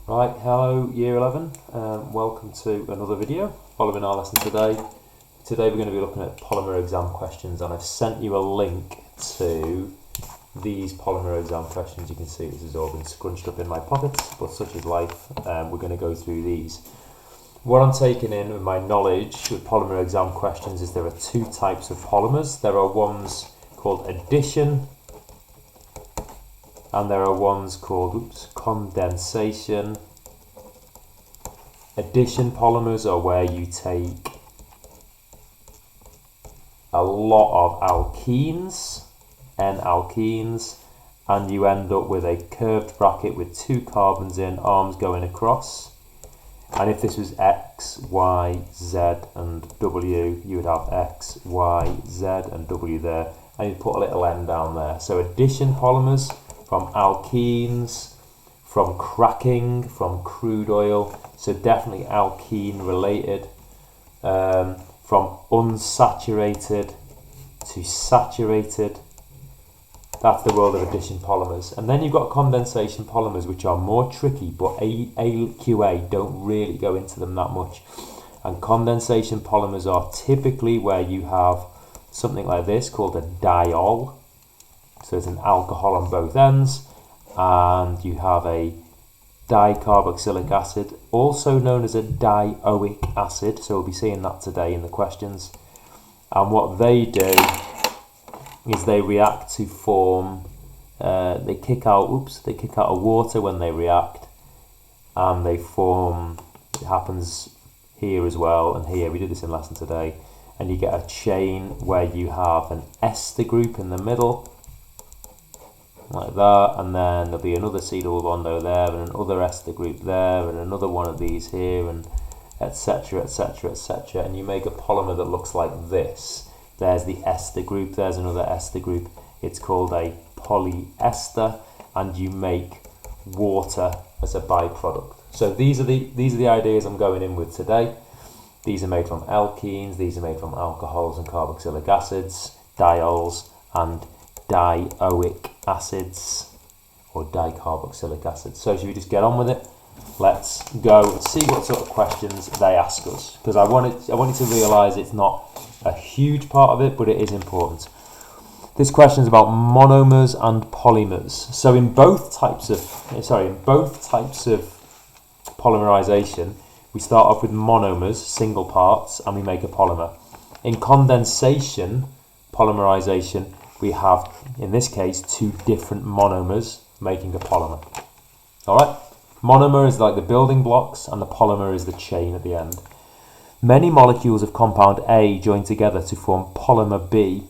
Right, hello Year 11, welcome to another video following our lesson today. Today we're going to be looking at polymer exam questions, and I've sent you a link to these polymer exam questions. You can see this has all been scrunched up in my pockets, but such is life. We're going to go through these. What I'm taking in with my knowledge with polymer exam questions is there are two types of polymers. There are ones called addition, and there are ones called condensation. Addition polymers are where you take a lot of alkenes, N-alkenes, and you end up with a curved bracket with two carbons in, arms going across. And if this was X, Y, Z and W, you would have X, Y, Z and W there, and you'd put a little N down there. So addition polymers from alkenes, from cracking, from crude oil, so definitely alkene related, from unsaturated to saturated. That's the world of addition polymers. And then you've got condensation polymers, which are more tricky, but AQA don't really go into them that much. And condensation polymers are typically where you have something like this called a diol. So it's an alcohol on both ends, and you have a dicarboxylic acid, also known as a dioic acid. So we'll be seeing that today in the questions. And what they do is they react to form, they kick out a water when they react, and they form, it happens here as well and here, we did this in lesson today, and you get a chain where you have an ester group in the middle, like that, and then there'll be another C double bond over there, and another ester group there, and another one of these here, and etc, etc, etc, and you make a polymer that looks like this. There's the ester group, there's another ester group. It's called a polyester, and you make water as a byproduct. So these are the ideas I'm going in with today. These are made from alkenes, these are made from alcohols and carboxylic acids, diols and dioic acids, or dicarboxylic acids. So should we just get on with it? Let's go and see what sort of questions they ask us, because I want you to realise it's not a huge part of it, but it is important. This question is about monomers and polymers. So in both types of polymerization, we start off with monomers, single parts, and we make a polymer. In condensation polymerization, we have, in this case, two different monomers making a polymer. All right. Monomer is like the building blocks, and the polymer is the chain at the end. Many molecules of compound A join together to form polymer B.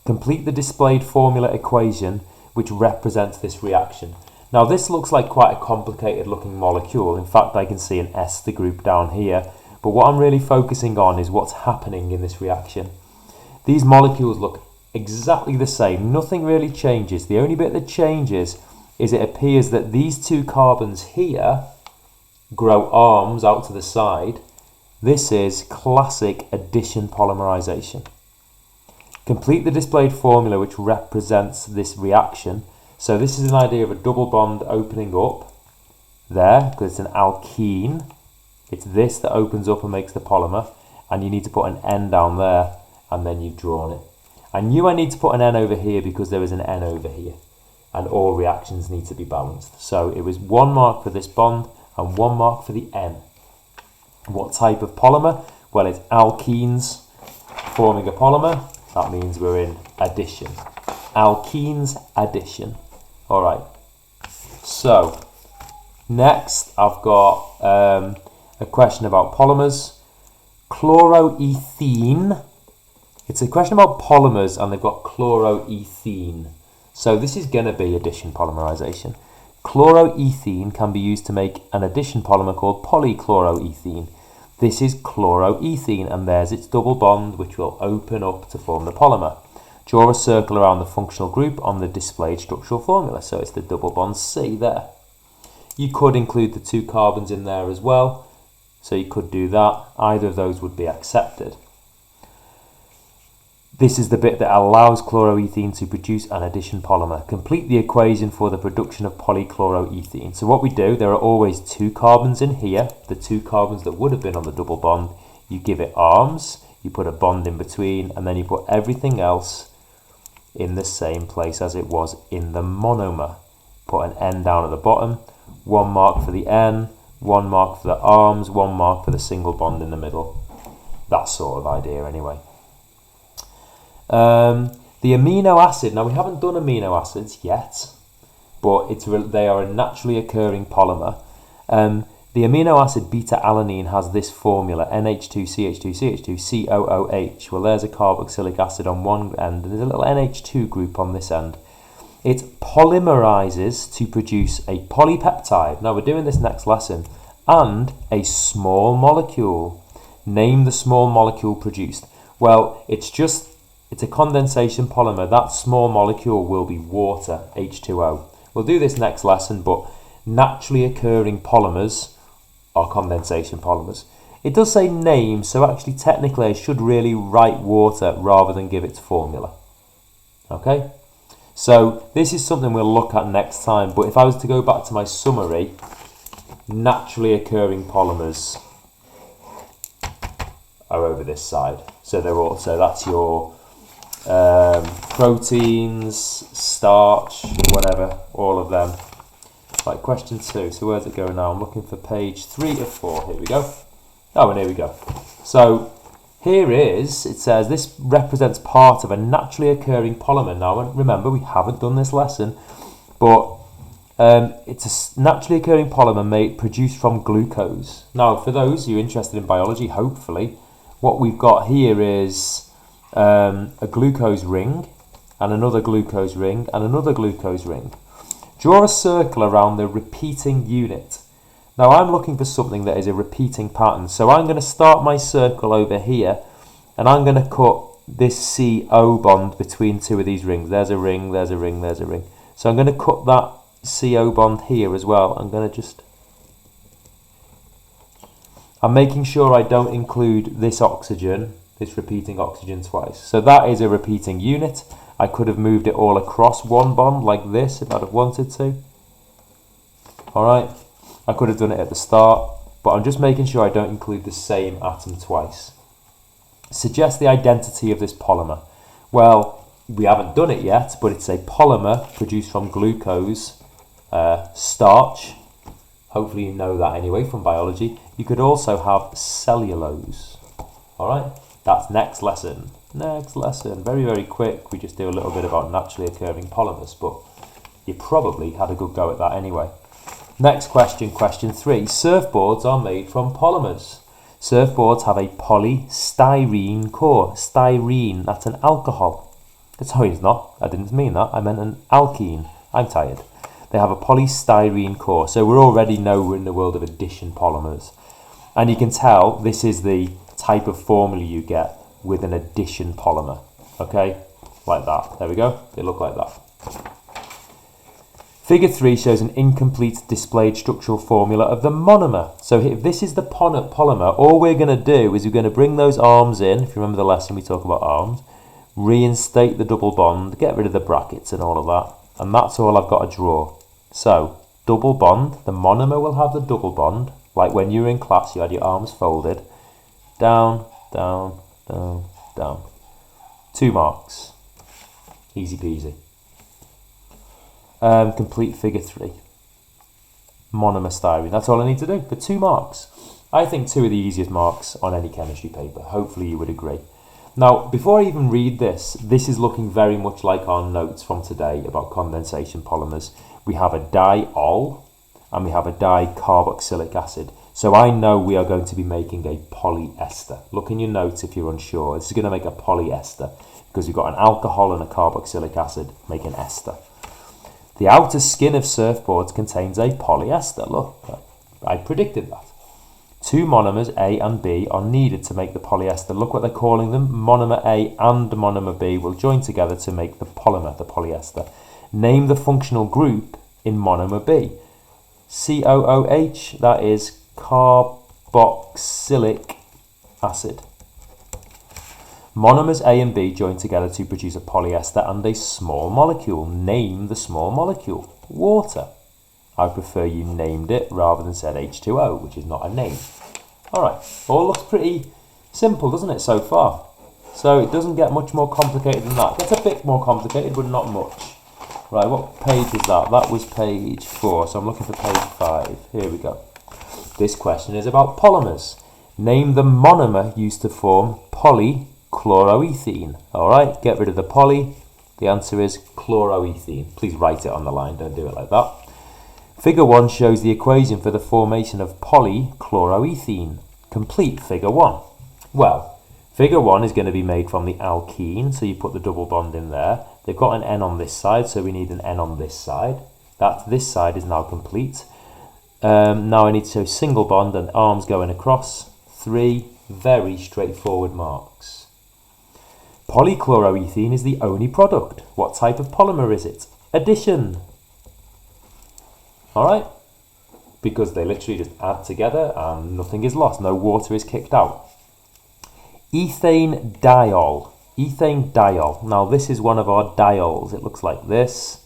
Complete the displayed formula equation which represents this reaction. Now this looks like quite a complicated looking molecule. In fact, I can see an ester group down here, but what I'm really focusing on is what's happening in this reaction. These molecules look exactly the same. Nothing really changes. The only bit that changes is it appears that these two carbons here grow arms out to the side. This is classic addition polymerization. Complete the displayed formula which represents this reaction. So this is an idea of a double bond opening up there, because it's an alkene. It's this that opens up and makes the polymer, and you need to put an N down there, and then you've drawn it. I knew I need to put an N over here because there is an N over here, and all reactions need to be balanced. So it was 1 mark for this bond and 1 mark for the N. What type of polymer? Well, it's alkenes forming a polymer. That means we're in addition. Alkenes addition. All right. So next I've got a question about polymers. Chloroethene. It's a question about polymers, and they've got chloroethene. So this is going to be addition polymerization. Chloroethene can be used to make an addition polymer called polychloroethene. This is chloroethene, and there's its double bond, which will open up to form the polymer. Draw a circle around the functional group on the displayed structural formula. So it's the double bond C there. You could include the two carbons in there as well. So you could do that. Either of those would be accepted. This is the bit that allows chloroethene to produce an addition polymer. Complete the equation for the production of polychloroethene. So what we do, there are always 2 carbons in here, the 2 carbons that would have been on the double bond. You give it arms, you put a bond in between, and then you put everything else in the same place as it was in the monomer. Put an N down at the bottom, 1 mark for the N, 1 mark for the arms, 1 mark for the single bond in the middle. That sort of idea anyway. The amino acid, now we haven't done amino acids yet, but they are a naturally occurring polymer. The amino acid beta-alanine has this formula, NH2CH2CH2COOH. Well, there's a carboxylic acid on one end, and there's a little NH2 group on this end. It polymerizes to produce a polypeptide. Now we're doing this next lesson, and a small molecule. Name the small molecule produced. Well, it's a condensation polymer. That small molecule will be water, H2O. We'll do this next lesson, but naturally occurring polymers are condensation polymers. It does say name, so actually technically I should really write water rather than give its formula. Okay? So this is something we'll look at next time, but if I was to go back to my summary, naturally occurring polymers are over this side. So that's your proteins, starch, whatever, all of them. Right, question 2. So where's it going now? I'm looking for page 3 of 4. Here we go. Oh, and here we go. So it says this represents part of a naturally occurring polymer. Now, remember, we haven't done this lesson, but it's a naturally occurring polymer produced from glucose. Now, for those who are interested in biology, hopefully, what we've got here is a glucose ring, and another glucose ring, and another glucose ring. Draw a circle around the repeating unit. Now I'm looking for something that is a repeating pattern, so I'm going to start my circle over here, and I'm going to cut this CO bond between 2 of these rings. There's a ring, there's a ring, there's a ring. So I'm going to cut that CO bond here as well. I'm making sure I don't include this oxygen, this repeating oxygen twice. So that is a repeating unit. I could have moved it all across one bond like this if I'd have wanted to. Alright, I could have done it at the start, but I'm just making sure I don't include the same atom twice. Suggest the identity of this polymer. Well, we haven't done it yet, but it's a polymer produced from glucose, starch. Hopefully you know that anyway from biology. You could also have cellulose. Alright, that's next lesson. Next lesson. Very, very quick. We just do a little bit about naturally occurring polymers, but you probably had a good go at that anyway. Next question, question 3. Surfboards are made from polymers. Surfboards have a polystyrene core. Styrene, that's an alcohol. Sorry, it's not. I didn't mean that. I meant an alkene. I'm tired. They have a polystyrene core. So we already know we're in the world of addition polymers. And you can tell this is the type of formula you get with an addition polymer. Okay, like that. There we go. They look like that. Figure 3 shows an incomplete displayed structural formula of the monomer. So if this is the polymer, all we're going to do is we're going to bring those arms in. If you remember the lesson, we talk about arms. Reinstate the double bond, get rid of the brackets and all of that. And that's all I've got to draw. So, double bond, the monomer will have the double bond. Like when you were in class, you had your arms folded. Down, down, down, down. 2 marks. Easy peasy. Complete figure 3. Monomer styrene. That's all I need to do for 2 marks. I think 2 are the easiest marks on any chemistry paper. Hopefully you would agree. Now, before I even read this is looking very much like our notes from today about condensation polymers. We have a diol and we have a dicarboxylic acid. So I know we are going to be making a polyester. Look in your notes if you're unsure. This is going to make a polyester because we've got an alcohol and a carboxylic acid making ester. The outer skin of surfboards contains a polyester. Look, I predicted that. 2 monomers, A and B, are needed to make the polyester. Look what they're calling them. Monomer A and monomer B will join together to make the polymer, the polyester. Name the functional group in monomer B. COOH, that is carboxylic acid. Monomers A and B join together to produce a polyester and a small molecule. Name the small molecule. Water. I prefer you named it rather than said H2O, which is not a name. Alright, all looks pretty simple, doesn't it, so far? So it doesn't get much more complicated than that. It gets a bit more complicated, but not much. Right, what page was that? That was page 4, so I'm looking for page 5. Here we go. This question is about polymers. Name the monomer used to form polychloroethene. Alright, get rid of the poly. The answer is chloroethene. Please write it on the line, don't do it like that. Figure 1 shows the equation for the formation of polychloroethene. Complete figure 1. Well, figure 1 is going to be made from the alkene, so you put the double bond in there. They've got an N on this side, so we need an N on this side. This side is now complete. Now I need to show single bond and arms going across. 3 very straightforward marks. Polychloroethene is the only product. What type of polymer is it? Addition. Alright? Because they literally just add together and nothing is lost. No water is kicked out. Ethane diol. Ethane diol. Now this is one of our diols. It looks like this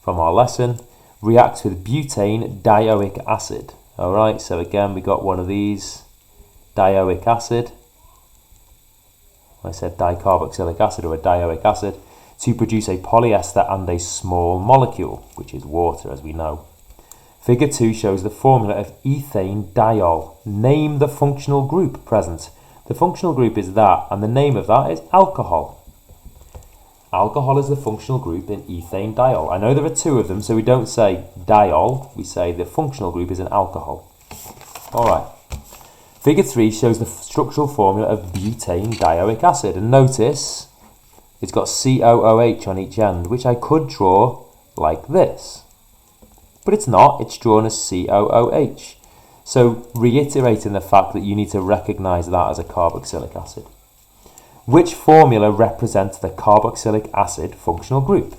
from our lesson. Reacts with butane dioic acid. Alright, so again we got one of these. Dioic acid. I said dicarboxylic acid or a dioic acid. To produce a polyester and a small molecule, which is water as we know. Figure 2 shows the formula of ethane diol. Name the functional group present. The functional group is that, and the name of that is alcohol. Alcohol is the functional group in ethane diol. I know there are 2 of them, so we don't say diol, we say the functional group is an alcohol. Alright. Figure 3 shows the structural formula of butane dioic acid, and notice it's got COOH on each end, which I could draw like this. But it's not, it's drawn as COOH. So reiterating the fact that you need to recognise that as a carboxylic acid. Which formula represents the carboxylic acid functional group?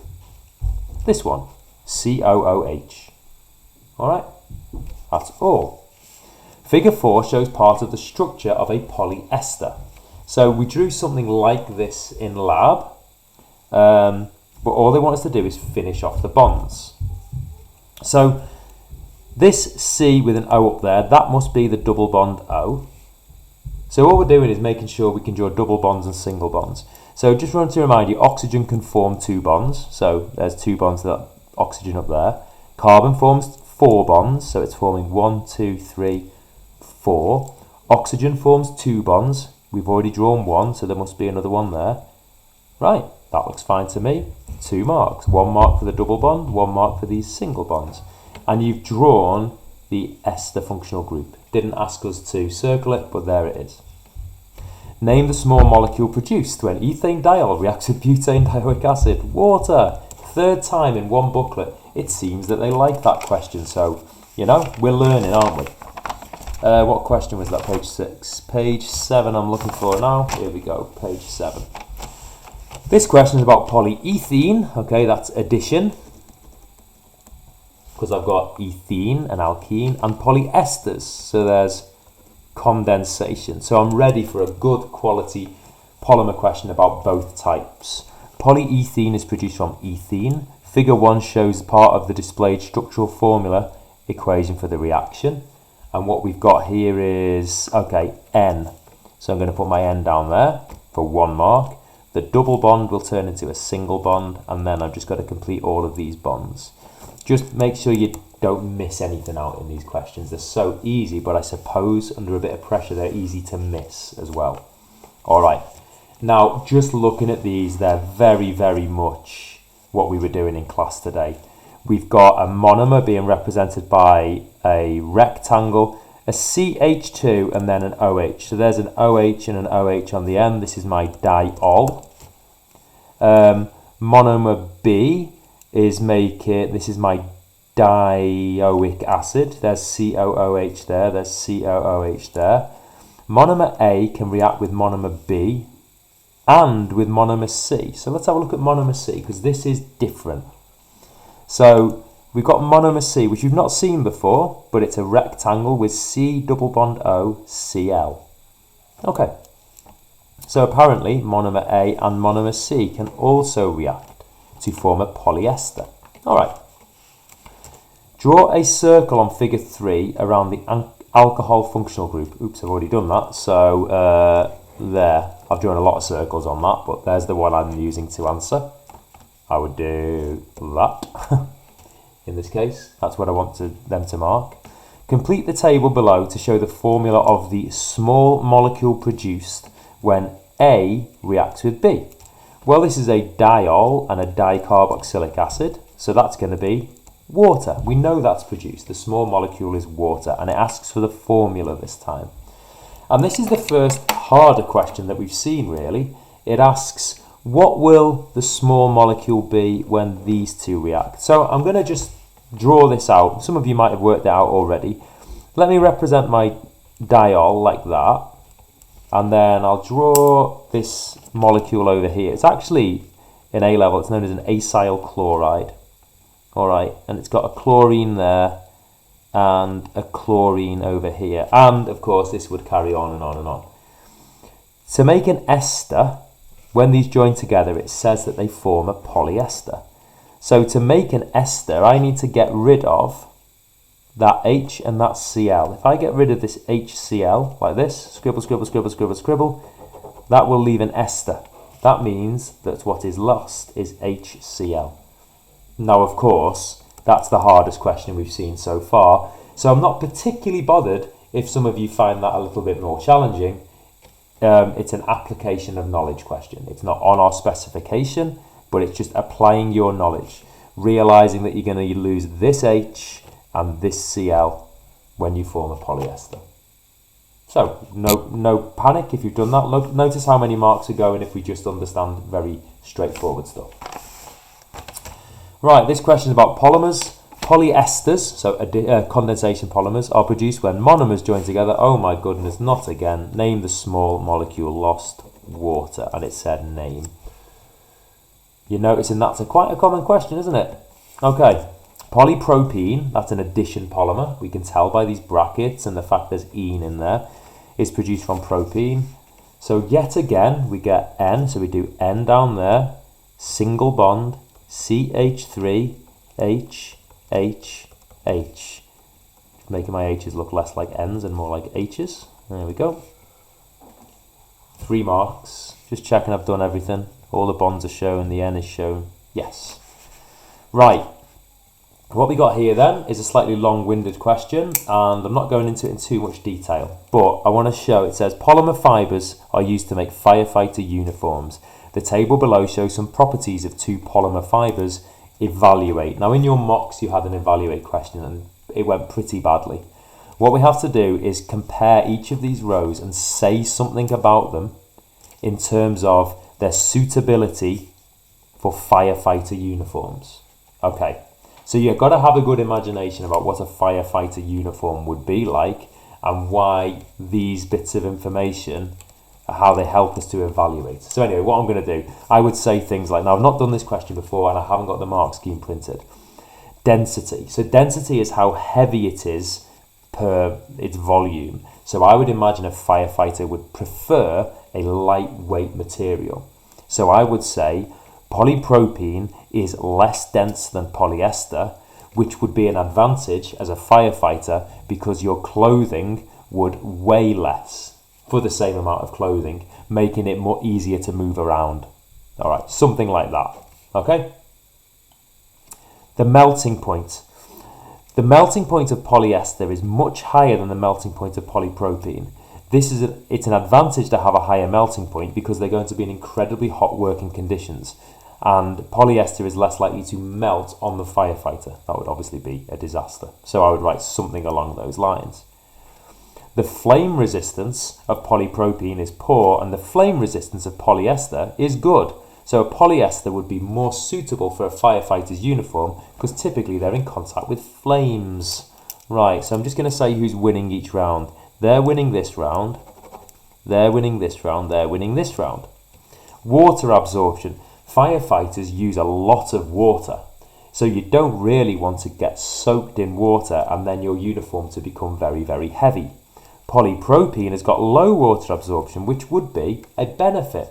This one, COOH. Alright, that's all. Figure 4 shows part of the structure of a polyester. So we drew something like this in lab, but all they want us to do is finish off the bonds. So this C with an O up there, that must be the double bond O. So what we're doing is making sure we can draw double bonds and single bonds. So just want to remind you, oxygen can form 2 bonds. So there's 2 bonds to that oxygen up there. Carbon forms 4 bonds, so it's forming 1, 2, 3, 4. Oxygen forms 2 bonds. We've already drawn 1, so there must be another one there. Right, that looks fine to me. 2 marks. 1 mark for the double bond, 1 mark for these single bonds. And you've drawn the ester functional group. Didn't ask us to circle it, but there it is. Name the small molecule produced when ethane diol reacts with butane dioic acid. Water. 3rd time in one booklet. It seems that they like that question, so, you know, we're learning, aren't we? What question was that? Page 6. Page 7 I'm looking for now. Here we go, page 7. This question is about polyethene. Okay, that's addition. Because I've got ethene, an alkene, and polyesters. So there's condensation. So I'm ready for a good quality polymer question about both types. Polyethene is produced from ethene. Figure 1 shows part of the displayed structural formula equation for the reaction. And what we've got here is, okay, N. So I'm going to put my N down there for 1 mark. The double bond will turn into a single bond, and then I've just got to complete all of these bonds. Just make sure you don't miss anything out in these questions. They're so easy, but I suppose under a bit of pressure they're easy to miss as well. Alright, now just looking at these, they're very, very much what we were doing in class today. We've got a monomer being represented by a rectangle, a CH2 and then an OH. So there's an OH and an OH on the end. This is my diol. Monomer B is this is my dioic acid. There's COOH there, there's COOH there. Monomer A can react with monomer B and with monomer C. So let's have a look at monomer C, because this is different. So we've got monomer C, which you've not seen before, but it's a rectangle with C double bond O, Cl. Okay. So apparently monomer A and monomer C can also react to form a polyester. Alright. Draw a circle on figure 3 around the alcohol functional group. Oops, I've already done that. So there, I've drawn a lot of circles on that, but there's the one I'm using to answer. I would do that. In this case, that's what I want them to mark. Complete the table below to show the formula of the small molecule produced when A reacts with B. Well, this is a diol and a dicarboxylic acid, so that's going to be water. We know that's produced. The small molecule is water, and it asks for the formula this time. And this is the first harder question that we've seen, really. It asks, what will the small molecule be when these two react? So I'm going to just draw this out. Some of you might have worked it out already. Let me represent my diol like that. And then I'll draw this molecule over here. It's actually, in A level, it's known as an acyl chloride. Alright, and it's got a chlorine there and a chlorine over here. And, of course, this would carry on and on and on. To make an ester, when these join together, it says that they form a polyester. So to make an ester, I need to get rid of that H and that Cl. If I get rid of this HCl, like this, scribble, scribble, scribble, scribble, scribble, that will leave an ester. That means that what is lost is HCl. Now, of course, that's the hardest question we've seen so far. So I'm not particularly bothered if some of you find that a little bit more challenging. It's an application of knowledge question. It's not on our specification, but it's just applying your knowledge, realizing that you're going to lose this H and this Cl when you form a polyester. So no panic if you've done that. Look, notice how many marks are going if we just understand very straightforward stuff. Right, this question is about polymers. Polyesters, so condensation polymers, are produced when monomers join together. Oh my goodness, not again. Name the small molecule lost. Water, and it said name. You're noticing that's quite a common question, isn't it? Okay, polypropene, that's an addition polymer. We can tell by these brackets and the fact there's ene in there. Is produced from propene. So yet again, we get N, so we do N down there, single bond, CH3, H, H, H. Making my H's look less like N's and more like H's. There we go. 3 marks. Just checking I've done everything. All the bonds are shown, the N is shown. Yes. Right. What we got here then is a slightly long-winded question, and I'm not going into it in too much detail, but I want to show, it says polymer fibers are used to make firefighter uniforms. The table below shows some properties of 2 polymer fibers. Evaluate. Now in your mocks you had an evaluate question and it went pretty badly. What we have to do is compare each of these rows and say something about them in terms of their suitability for firefighter uniforms. Okay, so you've got to have a good imagination about what a firefighter uniform would be like and why these bits of information, how they help us to evaluate. So anyway, what I'm going to do, I would say things like, now I've not done this question before and I haven't got the mark scheme printed. Density. So density is how heavy it is per its volume. So I would imagine a firefighter would prefer a lightweight material. So I would say polypropene is less dense than polyester, which would be an advantage as a firefighter because your clothing would weigh less for the same amount of clothing, making it more easier to move around. All right, something like that. Okay. The melting point. The melting point of polyester is much higher than the melting point of polypropene. It's an advantage to have a higher melting point because they're going to be in incredibly hot working conditions, and polyester is less likely to melt on the firefighter. That would obviously be a disaster. So I would write something along those lines. The flame resistance of polypropene is poor and the flame resistance of polyester is good. So a polyester would be more suitable for a firefighter's uniform because typically they're in contact with flames. Right, so I'm just going to say who's winning each round. They're winning this round, they're winning this round, they're winning this round. Water absorption. Firefighters use a lot of water. So you don't really want to get soaked in water and then your uniform to become very, very heavy. polypropylene has got low water absorption, which would be a benefit.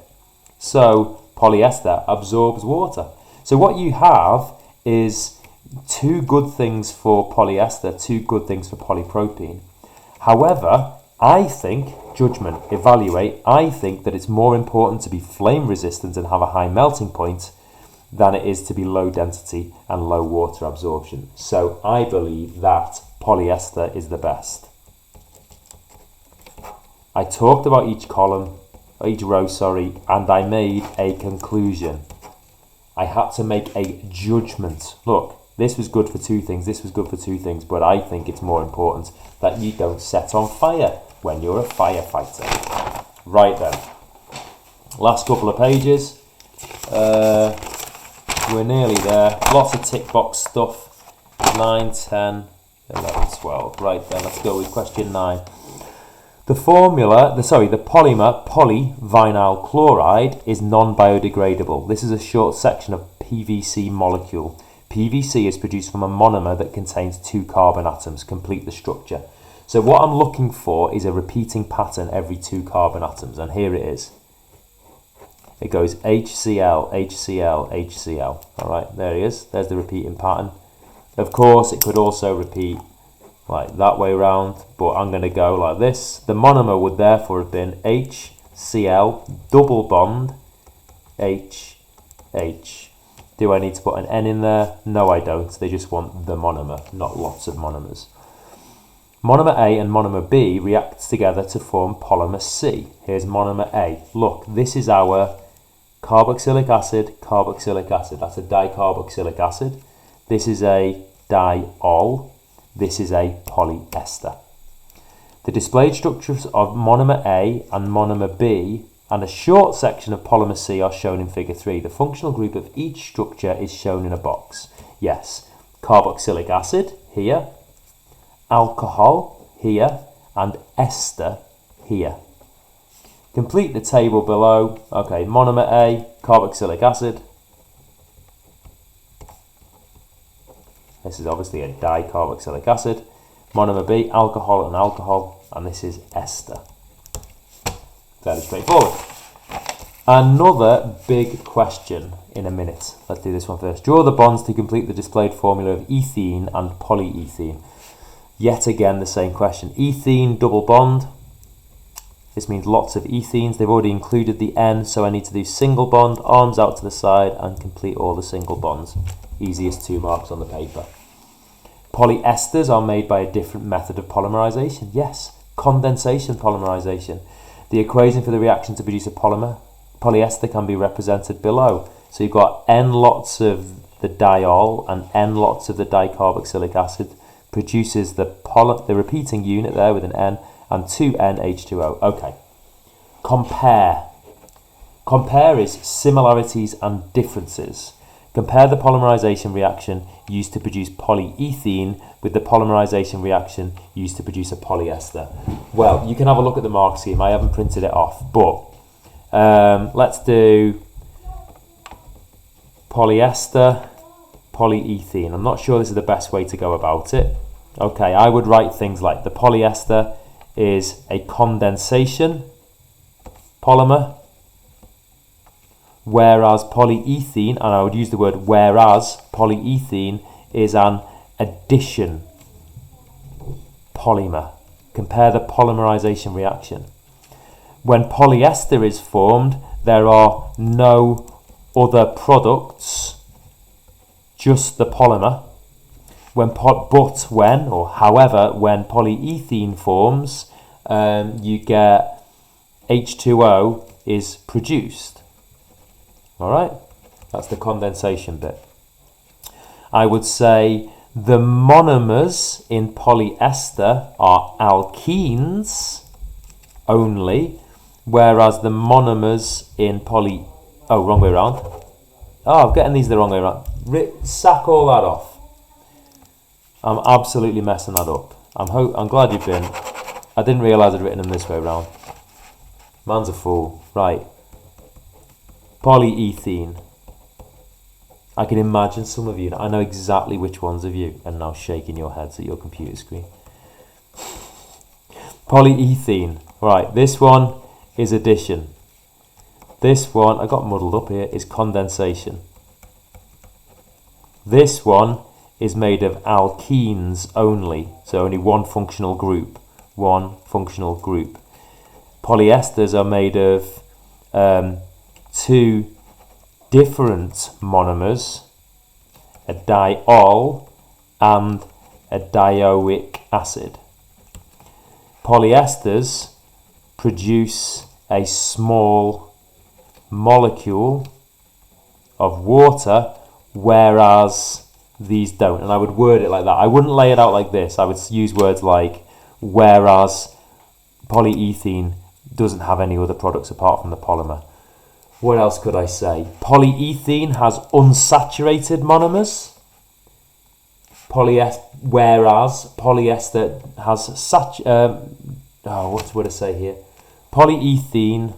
So polyester absorbs water. So what you have is two good things for polyester, two good things for polypropylene. However, I think, judgment, evaluate, I think that it's more important to be flame resistant and have a high melting point than it is to be low density and low water absorption. So I believe that polyester is the best. I talked about each column, each row, and I made a conclusion. I had to make a judgment. Look, this was good for two things, this was good for two things, but I think it's more important that you don't set on fire when you're a firefighter. Right then, last couple of pages. We're nearly there. Lots of tick box stuff. 9, 10, 11, 12. Right then, let's go with question 9. The polymer polyvinyl chloride is non-biodegradable. This is a short section of PVC molecule. PVC is produced from a monomer that contains 2 carbon atoms. Complete the structure. So what I'm looking for is a repeating pattern every 2 carbon atoms, and here it is. It goes HCl, HCl, HCl. All right, there it is. There's the repeating pattern. Of course, it could also repeat like that way round, but I'm going to go like this. The monomer would therefore have been HCl, double bond, H, H. Do I need to put an N in there? No, I don't. They just want the monomer, not lots of monomers. Monomer A and monomer B react together to form polymer C. Here's monomer A. Look, this is our carboxylic acid, carboxylic acid. That's a dicarboxylic acid. This is a diol. This is a polyester. The displayed structures of monomer A and monomer B and a short section of polymer C are shown in figure 3. The functional group of each structure is shown in a box. Yes, carboxylic acid here, alcohol here, and ester here. Complete the table below. Okay, monomer A, carboxylic acid. This is obviously a dicarboxylic acid. Monomer B, alcohol and alcohol, and this is ester. Fairly straightforward. Another big question in a minute. Let's do this one first. Draw the bonds to complete the displayed formula of ethene and polyethene. Yet again, the same question. Ethene, double bond. This means lots of ethenes. They've already included the N, so I need to do single bond, arms out to the side, and complete all the single bonds. Easiest 2 marks on the paper. Polyesters are made by a different method of polymerization. Yes, condensation polymerization. The equation for the reaction to produce a polyester can be represented below. So you've got N lots of the diol and N lots of the dicarboxylic acid produces the repeating unit there with an N and 2N H2O. Okay. Compare. Compare is similarities and differences. Compare the polymerization reaction used to produce polyethene with the polymerization reaction used to produce a polyester. Well, you can have a look at the mark scheme. I haven't printed it off, but let's do polyester, polyethene. I'm not sure this is the best way to go about it. Okay, I would write things like the polyester is a condensation polymer, whereas polyethene, and I would use the word whereas, polyethene is an addition polymer. Compare the polymerization reaction. When polyester is formed, there are no other products, just the polymer. However, when polyethene forms, you get H2O is produced. All right, that's the condensation bit. I would say the monomers in polyester are alkenes only, whereas the monomers in wrong way around. Oh, I'm getting these the wrong way around. Sack all that off. I'm absolutely messing that up. I'm glad you've been. I didn't realise I'd written them this way around. Man's a fool. Right. Polyethene. I can imagine some of you, I know exactly which ones of you are now shaking your heads at your computer screen. Polyethylene. Right, this one is addition. This one, I got muddled up here, is condensation. This one is made of alkenes only, so only one functional group. One functional group. Polyesters are made of two different monomers, a diol and a dioic acid. Polyesters produce a small molecule of water, whereas these don't. And I would word it like that. I wouldn't lay it out like this. I would use words like whereas polyethylene doesn't have any other products apart from the polymer. What else could I say? Polyethylene has unsaturated monomers, whereas polyester has what would I say here? Polyethylene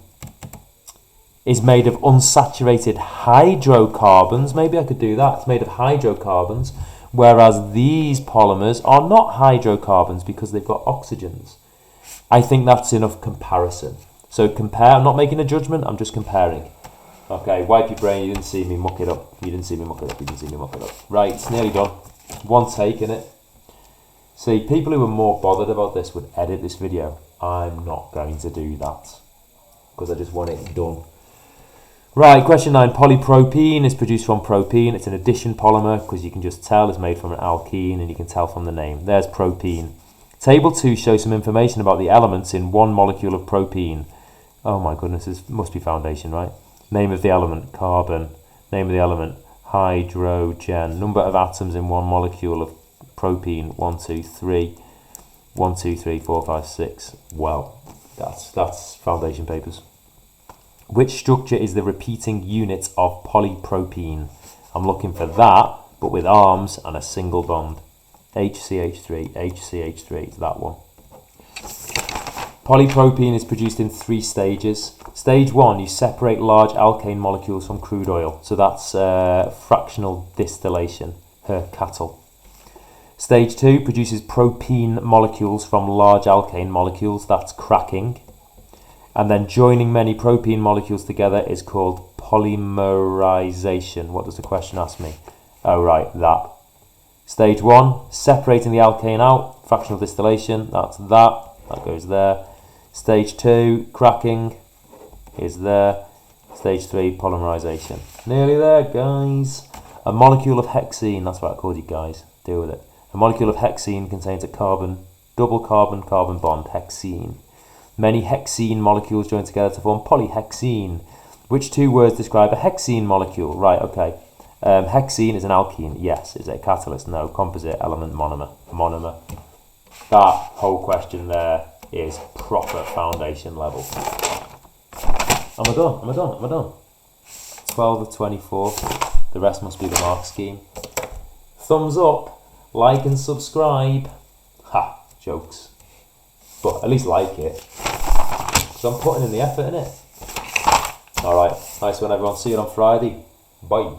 is made of unsaturated hydrocarbons. Maybe I could do that. It's made of hydrocarbons, whereas these polymers are not hydrocarbons because they've got oxygens. I think that's enough comparison. So compare. I'm not making a judgment. I'm just comparing. Okay, wipe your brain. You didn't see me muck it up. You didn't see me muck it up. You didn't see me muck it up. Right, it's nearly done. One take in it. See, people who are more bothered about this would edit this video. I'm not going to do that because I just want it done. Right, question 9. Polypropene is produced from propene. It's an addition polymer because you can just tell it's made from an alkene and you can tell from the name. There's propene. Table 2 shows some information about the elements in one molecule of propene. Oh my goodness, this must be foundation, right? Name of the element, carbon. Name of the element, hydrogen. Number of atoms in one molecule of propene, 1, 2, 3. 1, 2, 3, 4, 5, 6. Well, that's foundation papers. Which structure is the repeating unit of polypropene? I'm looking for that, but with arms and a single bond. HCH3, HCH3, it's that one. Polypropene is produced in 3 stages. Stage 1, you separate large alkane molecules from crude oil. So that's fractional distillation, cattle. Stage 2 produces propene molecules from large alkane molecules. That's cracking. And then joining many propene molecules together is called polymerization. What does the question ask me? Oh, right, that. Stage 1, separating the alkane out, fractional distillation, that's that goes there. Stage 2, cracking is there. Stage 3, polymerization. Nearly there, guys. A molecule of hexene, that's what I called you guys, deal with it. A molecule of hexene contains a carbon, double carbon-carbon bond, hexene. Many hexene molecules join together to form polyhexene. Which 2 words describe a hexene molecule? Right, okay. Hexene is an alkene. Yes. Is it a catalyst? No. Composite element monomer. That whole question there is proper foundation level. Am I done? 12 of 24. The rest must be the mark scheme. Thumbs up, like and subscribe. Ha, jokes. But at least like it. Because I'm putting in the effort, innit? Alright, nice one everyone. See you on Friday. Bye.